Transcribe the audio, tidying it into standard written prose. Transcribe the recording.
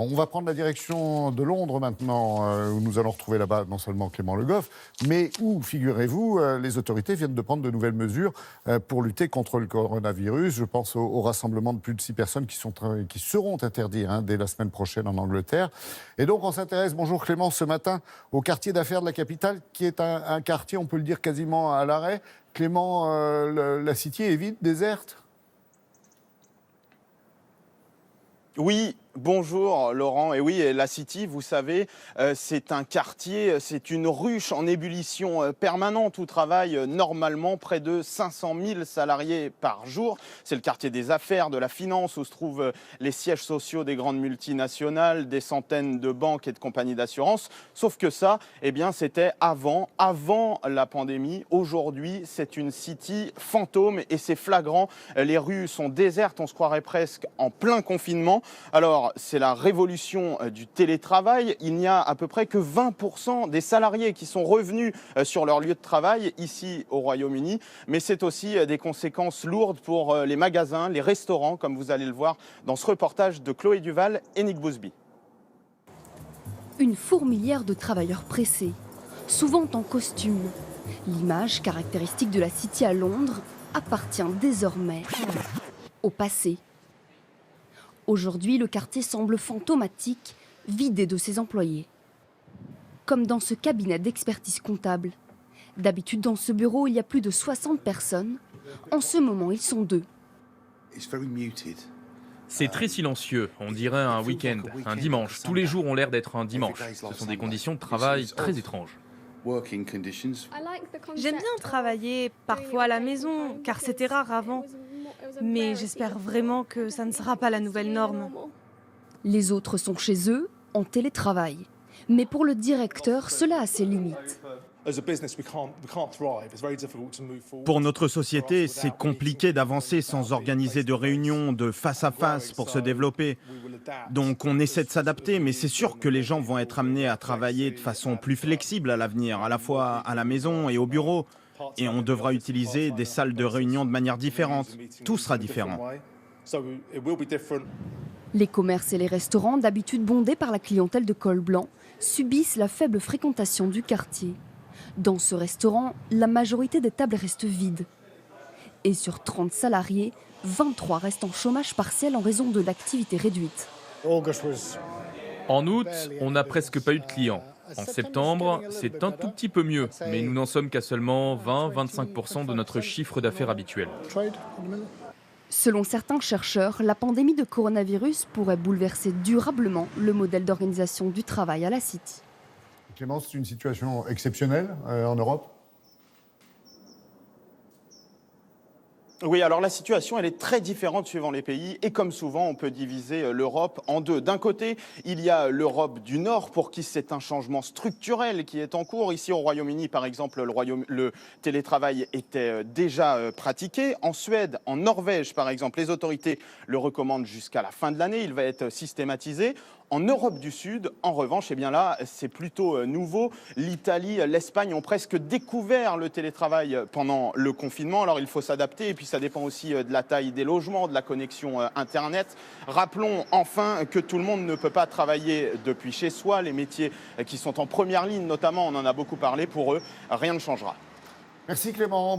On va prendre la direction de Londres maintenant, où nous allons retrouver là-bas non seulement Clément Le Goff, mais où, figurez-vous, les autorités viennent de prendre de nouvelles mesures pour lutter contre le coronavirus. Je pense au rassemblement de plus de 6 personnes qui seront interdits dès la semaine prochaine en Angleterre. Et donc on s'intéresse, bonjour Clément, ce matin au quartier d'affaires de la capitale, qui est un quartier, on peut le dire, quasiment à l'arrêt. Clément, la City est vide, déserte ? Oui, bonjour Laurent. Et oui, la City, vous savez, c'est un quartier, c'est une ruche en ébullition permanente où travaillent normalement près de 500 000 salariés par jour. C'est le quartier des affaires, de la finance, où se trouvent les sièges sociaux des grandes multinationales, des centaines de banques et de compagnies d'assurance. Sauf que ça, eh bien, c'était avant la pandémie. Aujourd'hui, c'est une City fantôme et c'est flagrant. Les rues sont désertes, on se croirait presque en plein confinement. Alors, c'est la révolution du télétravail. Il n'y a à peu près que 20% des salariés qui sont revenus sur leur lieu de travail ici au Royaume-Uni. Mais c'est aussi des conséquences lourdes pour les magasins, les restaurants, comme vous allez le voir dans ce reportage de Chloé Duval et Nick Bousby. Une fourmilière de travailleurs pressés, souvent en costume. L'image caractéristique de la City à Londres appartient désormais au passé. Aujourd'hui, le quartier semble fantomatique, vidé de ses employés. Comme dans ce cabinet d'expertise comptable. D'habitude, dans ce bureau, il y a plus de 60 personnes. En ce moment, ils sont 2. C'est très silencieux, on dirait un week-end, un dimanche. Tous les jours ont l'air d'être un dimanche. Ce sont des conditions de travail très étranges. J'aime bien travailler parfois à la maison, car c'était rare avant. Mais j'espère vraiment que ça ne sera pas la nouvelle norme. Les autres sont chez eux, en télétravail. Mais pour le directeur, cela a ses limites. Pour notre société, c'est compliqué d'avancer sans organiser de réunions de face à face pour se développer. Donc on essaie de s'adapter, mais c'est sûr que les gens vont être amenés à travailler de façon plus flexible à l'avenir, à la fois à la maison et au bureau. Et on devra utiliser des salles de réunion de manière différente. Tout sera différent. Les commerces et les restaurants, d'habitude bondés par la clientèle de col blanc, subissent la faible fréquentation du quartier. Dans ce restaurant, la majorité des tables restent vides. Et sur 30 salariés, 23 restent en chômage partiel en raison de l'activité réduite. En août, on n'a presque pas eu de clients. En septembre, c'est un tout petit peu mieux, mais nous n'en sommes qu'à seulement 20-25% de notre chiffre d'affaires habituel. Selon certains chercheurs, la pandémie de coronavirus pourrait bouleverser durablement le modèle d'organisation du travail à la City. Clément, c'est une situation exceptionnelle en Europe ? Oui, alors la situation, elle est très différente suivant les pays et comme souvent, on peut diviser l'Europe en deux. D'un côté, il y a l'Europe du Nord pour qui c'est un changement structurel qui est en cours. Ici au Royaume-Uni, par exemple, le télétravail était déjà pratiqué. En Suède, en Norvège, par exemple, les autorités le recommandent jusqu'à la fin de l'année. Il va être systématisé. En Europe du Sud, en revanche, eh bien là, c'est plutôt nouveau. L'Italie, l'Espagne ont presque découvert le télétravail pendant le confinement. Alors, il faut s'adapter et puis ça dépend aussi de la taille des logements, de la connexion Internet. Rappelons enfin que tout le monde ne peut pas travailler depuis chez soi. Les métiers qui sont en première ligne, notamment, on en a beaucoup parlé, pour eux, rien ne changera. Merci Clément.